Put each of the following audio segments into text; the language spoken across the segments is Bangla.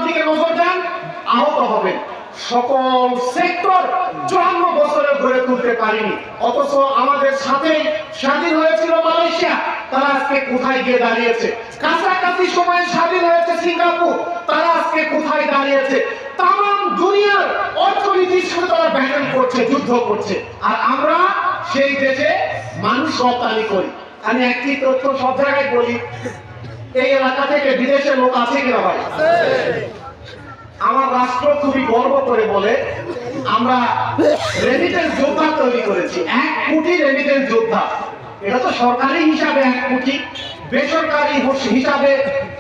দিকে নজর দেন, আহত হবেন। সকল সেক্টর 54 বছরে গড়ে তুলতে পারিনি, অথচ আমাদের সাথে স্বাধীন হয়েছিল মালয়েশিয়া, তারা আজকে কোথায় গিয়ে দাঁড়িয়েছে? কাছাকাছি সময়ে স্বাধীন হয়েছে সিঙ্গাপুর, তারা আজকে কোথায় দাঁড়িয়েছে? তাম দুনিয়ার অর্থনীতির সাথে তারা ব্যাটল করছে, যুদ্ধ করছে, আর আমরা সেই দেশে মানুষ রপ্তানি করি। আমি একটি তথ্য সব জায়গায় বলি, এই এলাকা থেকে বিদেশের লোক আছে কিনা ভাই? আমার রাষ্ট্র খুবই গর্ব করে বলে আমরা রেমিটেন্স যোদ্ধা তৈরি করেছি। 1 কোটি রেমিটেন্স যোদ্ধা। এটা তো সরকারি হিসাবে 1 কোটি, বেসরকারি হিসাবে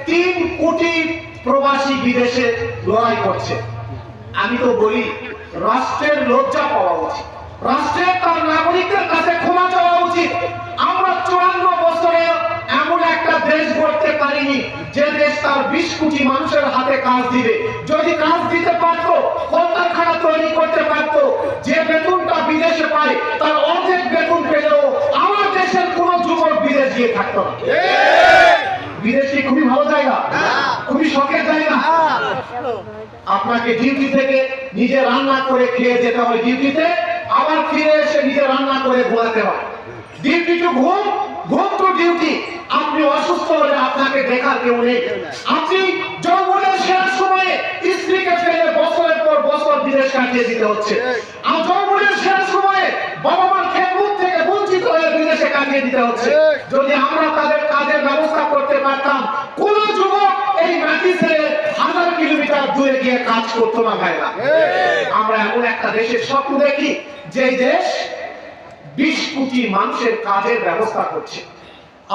3 কোটি প্রবাসী বিদেশে লড়াই করছে। আমি তো বলি রাষ্ট্রের লজ্জা পাওয়া উচিত, রাষ্ট্রের তার নাগরিকদের কাছে ক্ষমা চাওয়া উচিত। আমরা 54 বছরে এমন একটা দেশ গড়তে পারিনি যে দেশ তার 20 কোটি মানুষের হাতে কাজ দিবে। যদি কাজ দিতে পারত, কলকারখানা তৈরি করতে পারত, যে বেতনটা বিদেশে পায় তার অর্ধেক বেতন পেলেও আমার দেশের কোনো যুবক বিদেশ গিয়ে থাকতো না। বিদেশে খুবই ভালো জায়গা, খুবই শখের জায়গা। আপনাকে ডিউটি থেকে নিজে রান্না করে খেয়ে যেতে হয় ডিউটিতে, আবার ফিরে এসে নিজে রান্না করে ঘুমাতে হয়। ডিউটি টু ঘুম, ঘুম টু ডিউটি। আপনি অসুস্থ হলে আপনাকে দেখার কেউ নেই। আপনি যৌবনের শেষ সময়ে স্ত্রীকে ফেলে বছরের পর বছর বিদেশ কাটিয়ে দিতে হচ্ছে। আর যৌবনের শেষ সময়ে বাবা মার খেদমত থেকে বঞ্চিত হয়ে বিদেশে কাটিয়ে দিতে হচ্ছে। যদি আমরা তাদের কাজের ব্যবস্থা করতে পারতাম, কোন যুবক এই মাটি ছেড়ে 1000 কিলোমিটার দূরে গিয়ে কাজ করতো না ভাইরা। আমরা এমন একটা দেশের স্বপ্ন দেখি যে দেশ 20 কোটি মানুষের কাজের ব্যবস্থা করছে।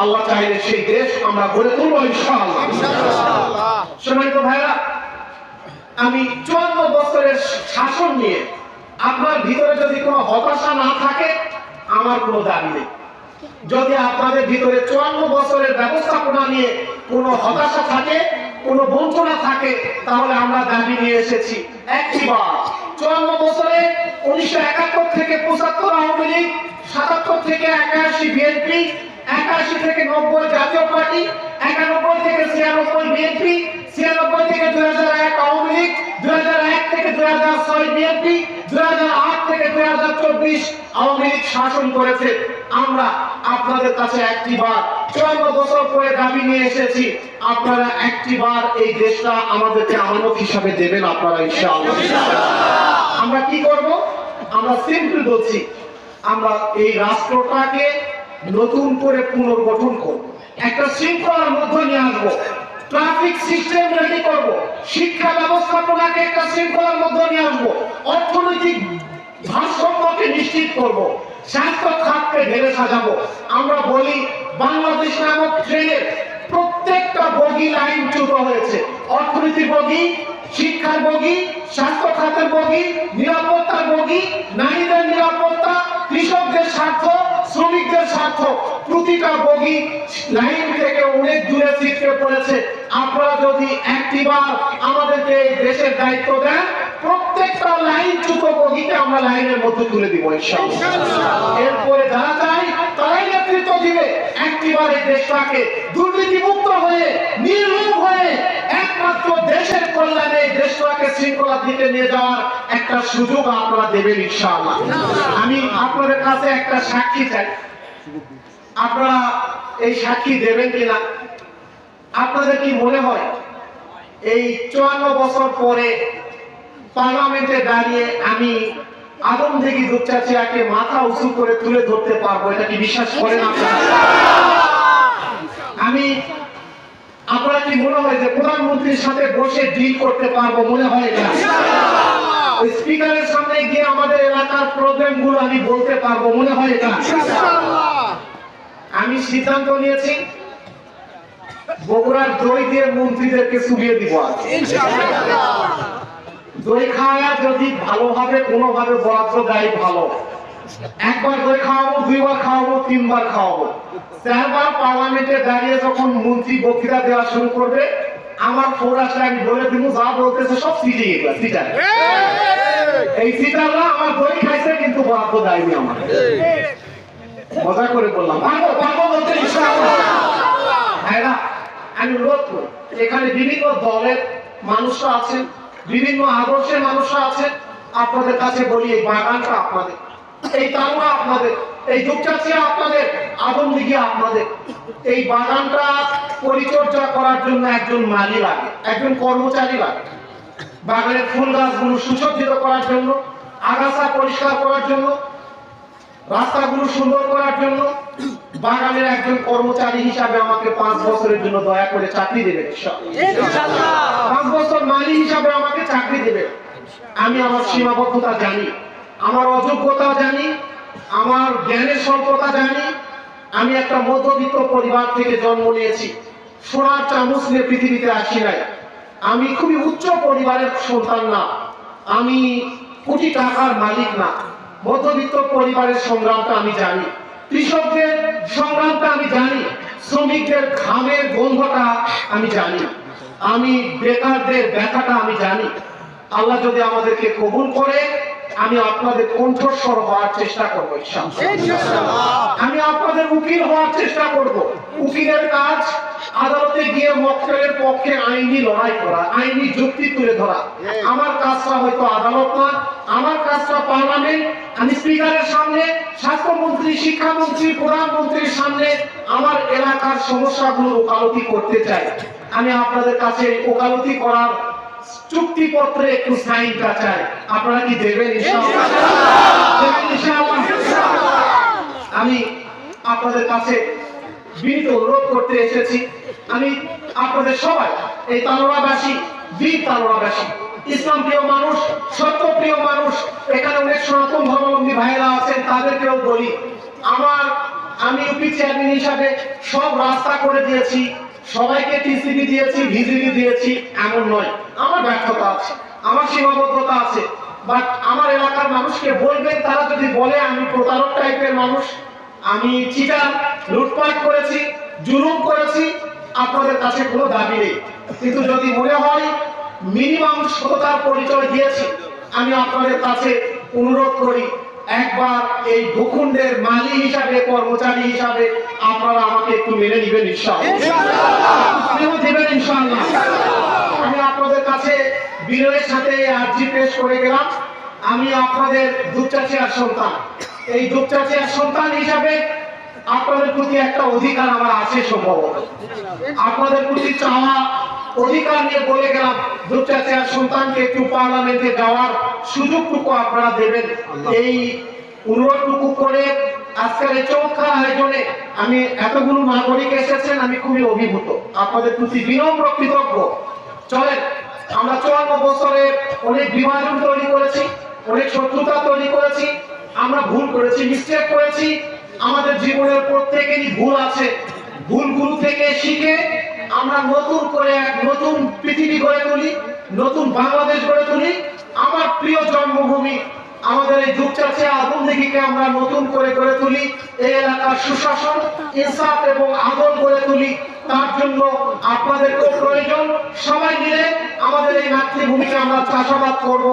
আল্লাহ চাইলে সেই দেশ আমরা গড়ে তুলবো ইনশাআল্লাহ। সম্মানিত ভাইরা, আমি 54 বছরের শাসন নিয়ে আপনার ভিতরে যদি কোনো হতাশা না থাকে, আমার কোনো দাবি নেই। যদি আপনাদের ভিতরে 54 বছরের ব্যবস্থাপনা নিয়ে কোনো হতাশা থাকে, কোনো বঞ্চনা থাকে, তাহলে আমরা দাবি নিয়ে এসেছি একটিবার। 54 বছরে 1971 থেকে 75 আওয়ামী লীগ, 77 থেকে 81 বিএনপি, 81 থেকে 90 জাতীয় পার্টি, 91 থেকে 96 বিএনপি, 96 থেকে 2001 আওয়ামী লীগ, 2001 থেকে 2006 বিএনপি, 2008 থেকে 2024 আওয়ামী লীগ শাসন করেছে। আমরা আপনাদের কাছে একটিবার 54 বছর পরে দাবি নিয়ে এসেছি, আপনারা একটিবার এই দেশটা আমাদেরকে আমানত হিসাবে দেবেন আপনারা ইনশাআল্লাহ। আমরা কি করব? আমরা সিম্পল বলছি, আমরা এই রাষ্ট্রটাকে নতুন করে পুনর্গঠন করব, একটা শৃঙ্খলার মধ্যে নিয়ে আসবো, ট্রাফিক সিস্টেম রেডি করব, শিক্ষা ব্যবস্থাপনাকে একটা শৃঙ্খলার মধ্যে নিয়ে আসবো, অর্থনৈতিক ভারসাম্যকে নিশ্চিত করব, স্বাস্থ্য খাতকে ঢেলে সাজাবো। আমরা বলি বাংলাদেশ নামক ট্রেনের প্রত্যেকটা বগি লাইনচ্যুত হয়েছে। অর্থনীতির বগি, শিক্ষার বগি, স্বাস্থ্য খাতের বগি, নিরাপত্তার বগি, নারীদের নিরাপত্তা, কৃষকদের স্বার্থ, শ্রমিকদের স্বার্থ, প্রতিটা বগি লাইন থেকে অনেক দূরে ছিটকে পড়েছে। আপনারা যদি একটিবার আমাদেরকে দেশের দায়িত্ব দেন, প্রত্যেকটা লাইনচ্যুত বগিকে আমরা লাইনের মধ্যে তুলে দিব ইনশাআল্লাহ। এরপরে যারা চায় তারাই নেতৃত্ব দিবে। একটিবার এই দেশটাকে দুর্নীতিমুক্ত হয়ে, নির্লোভ হয়ে, একমাত্র দেশের কল্যাণে দেশটাকে শৃঙ্খলার দিকে নিয়ে যাওয়ার একটা সুযোগ আপনারা দেবেন ইনশাআল্লাহ। আমি আপনাদের কাছে একটা সাক্ষী চাই, আপনারা এই সাক্ষী দেবেন কিনা? আপনাদের কি মনে হয় এই 54 বছর পরে পার্লামেন্টে দাঁড়িয়ে আমি আদমদিঘি দুপচাচিয়াকে মাথা উঁচু করে তুলে ধরতে পারবো? এটা কি বিশ্বাস করেন আপনারা? আপনারা কি মনে হয় যে প্রধানমন্ত্রীর সাথে বসে ডিল করতে পারবো? মনে হয় এটা? ওই স্পিকারের সামনে গিয়ে আমাদের এলাকার প্রবলেম গুলো আমি বলতে পারবো? মনে হয় এটা? আমি সিদ্ধান্ত নিয়েছি বগুড়ার দই দিয়ে মন্ত্রীদেরকে চুবিয়ে দিব। দই খাওয়া যদি ভালোভাবে কোনোভাবে বরাদ্দ দেয় ভালো, একবার দই খাওয়াবো, 2বার খাওয়াবো, 3বার খাওয়াবো। 4বার পার্লামেন্টে দাঁড়িয়ে যখন মন্ত্রী বক্তৃতা দেওয়া শুরু করবে, আমার ফোরাসটা আমি বলে দিব যা বলতেছে সব সিটিং। সিটার এই সিটাররা আমার দই খাইছে কিন্তু বরাদ্দ দেয়নি আমার। মজা করে বললাম, পারবো পারবো বলতে ইনশাআল্লাহ। আমি অনুরোধ করি, এখানে বিভিন্ন দলের মানুষরা আছেন, বিভিন্ন আদর্শের মানুষরা আছেন। আপনাদের কাছে বলি, এই বাগানটা আপনাদের, এই তালুয়া আপনাদের, এই দুপচাচিয়া আপনাদের, আদমদিঘি আপনাদের। এই বাগানটা পরিচর্যা করার জন্য একজন মালি লাগে, একজন কর্মচারী লাগে। বাগানের ফুল গাছগুলো সুসজ্জিত করার জন্য, আগাছা পরিষ্কার করার জন্য, রাস্তাগুলো সুন্দর করার জন্য বাগানের একজন কর্মচারী হিসাবে আমাকে 5 বছরের জন্য দয়া করে চাকরি দেবে। 5 বছর মালি হিসাবে আমাকে চাকরি দেবে। আমি আমার সীমাবদ্ধতা জানি, আমার অযোগ্যতা জানি, আমার জ্ঞানের স্বল্পতা জানি। আমি একটা মধ্যবিত্ত পরিবার থেকে জন্ম নিয়েছি, সোনার চামচ নিয়ে পৃথিবীতে আসি নাই। আমি খুবই উচ্চ পরিবারের সন্তান না, আমি কোটি টাকার মালিক না। মধ্যবিত্ত পরিবারের সংগ্রামটা আমি জানি, কৃষকদের সংগ্রামটা আমি জানি, শ্রমিকদের ঘামের গন্ধটা আমি জানি, আমি বেকারদের ব্যথাটা আমি জানি। আল্লাহ যদি আমাদেরকে কবুল করে, আমি আপনাদের কণ্ঠস্বর হওয়ার চেষ্টা করবো ইনশাআল্লাহ। আমি আপনাদের উকিল হওয়ার চেষ্টা করব। উকিলের কাজ আদালতে গিয়ে মক্কেলের পক্ষে আইনি লড়াই করা, আইনি যুক্তি তুলে ধরা। আমার কাজটা হয়তো আদালত না, আমার কাজটা পার্লামেন্ট। আমি স্পিকারের সামনে, স্বাস্থ্যমন্ত্রী, শিক্ষামন্ত্রী, প্রধানমন্ত্রীর সামনে আমার এলাকার সমস্যাগুলো ওকালতি করতে চাই। আমি আপনাদের কাছে ওকালতি করার চুক্তিপত্রে একটু সাইনটা চাই। আপনারা কি দেবেন ইনশাআল্লাহ? আমি আপনাদের কাছে বিনীত অনুরোধ করতে এসেছি। আমি আপনাদের সবাই, এই তালোয়াবাসী, বীর তালোয়াবাসী, ইসলাম প্রিয় মানুষ, সত্য প্রিয় মানুষ, এখানে অনেক সনাতন ধর্মাবলম্বী ভাইয়েরা আছেন, তাদেরকেও বলি, আমি ইউপি চেয়ারম্যান হিসাবে সব রাস্তা করে দিয়েছি, সবাইকে টিসিবি দিয়েছি, ভিজিবি দিয়েছি, এমন নয়। আমার ব্যর্থতা আছে, আমার সীমাবদ্ধতা আছে। বাট আমার এলাকার মানুষকে বলবেন, তারা যদি বলে আমি প্রতারক টাইপের মানুষ, আমি চিটার, লুটপাট করেছি, জুলুম করেছি, আপনাদের কাছে কোনো দাবি নেই। কিন্তু যদি মনে হয় মিনিমাম সততার পরিচয় দিয়েছি, আমি আপনাদের কাছে অনুরোধ করি, একবার এই ভূখণ্ডের মালি হিসাবে, কর্মচারী হিসাবে আপনারা আমাকে একটু মেনে নিবেন ইনশাআল্লাহ। আমি আপনাদের কাছে বিনয়ের সাথে আর্জি পেশ করে গেলাম। আমি আপনাদের দুপচাচিয়ার সন্তান। এই দুপচাচিয়ার সন্তান হিসাবে আপনাদের প্রতি একটা অধিকার আমার আছে, সম্ভবত আপনাদের প্রতি চাওয়া অধিকার নিয়ে বলে গেলাম, দুপচাচিয়ার সন্তানকে একটু পার্লামেন্টে যাওয়ার সুযোগটুকু আপনারা দেবেন। এই অনুরোধটুকু করে আজকের এই চমৎকার আয়োজনে আমি, এতগুলো নাগরিক এসেছেন, আমি খুবই অভিভূত, আপনাদের প্রতি বিনম্র কৃতজ্ঞ। চলেন, আমরা 54 বছরে অনেক বিভাজন তৈরি করেছি, অনেক শত্রুতা তৈরি করেছি, আমরা ভুল করেছি, মিস্টেক করেছি। আমাদের জীবনের প্রত্যেকেরই ভুল আছে। ভুলগুলো থেকে শিখে আমরা নতুন করে এক নতুন পৃথিবী গড়ে তুলি, নতুন বাংলাদেশ গড়ে তুলি। আমার প্রিয় জন্মভূমি, আমাদের এই দুপচাচিয়া আদমদিঘিকে আমরা নতুন করে গড়ে তুলি। এই এলাকার সুশাসন, ইনসাফ এবং আদল গড়ে তুলি। তার জন্য আপনাদেরকেও প্রয়োজন। সবাই মিলে আমাদের এই মাতৃভূমিকে আমরা চাষাবাদ করব,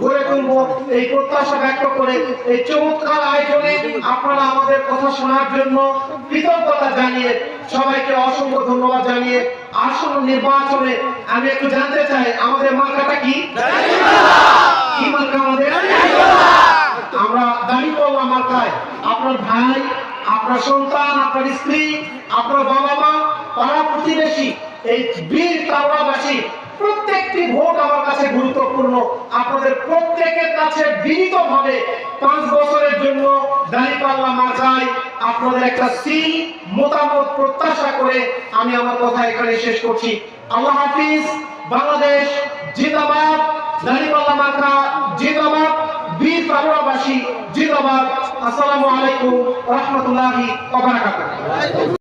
গড়ে তুলব, এই প্রত্যাশা ব্যক্ত করে এই চমৎকার আয়োজনে আপনারা আমাদের কথা শোনার জন্য কৃতজ্ঞতা জানিয়ে, সবাইকে অসংখ্য ধন্যবাদ জানিয়ে, আসন্ন নির্বাচনে আমি একটু জানতে চাই, আমাদের মার্কাটা কি? কি মার্কা আমাদের? আমরা দাঁড়িপাল্লা মার্কায় আপনার ভাই, আপনার সন্তান, আপনার স্ত্রী, আপনার বাবা মা, পাড়া প্রতিবেশী, এই বীর তালোয়াবাসী, প্রত্যেকটি ভোট আমার কাছে গুরুত্বপূর্ণ। আপনাদের প্রত্যেকের কাছে বিনীতভাবে 5 বছরের জন্য দাঁড়িপাল্লা মার্কায় আপনাদের একটা সিল মতামত প্রত্যাশা করে আমি আমার কথা এখানে শেষ করছি। আল্লাহ হাফিজ। বাংলাদেশ জিন্দাবাদ। দাঁড়িপাল্লা মার্কা জিন্দাবাদ। বীর তালোয়াবাসী জিন্দাবাদ। আসসালামু আলাইকুম ওয়া রাহমাতুল্লাহি ওয়া বারাকাতুহু।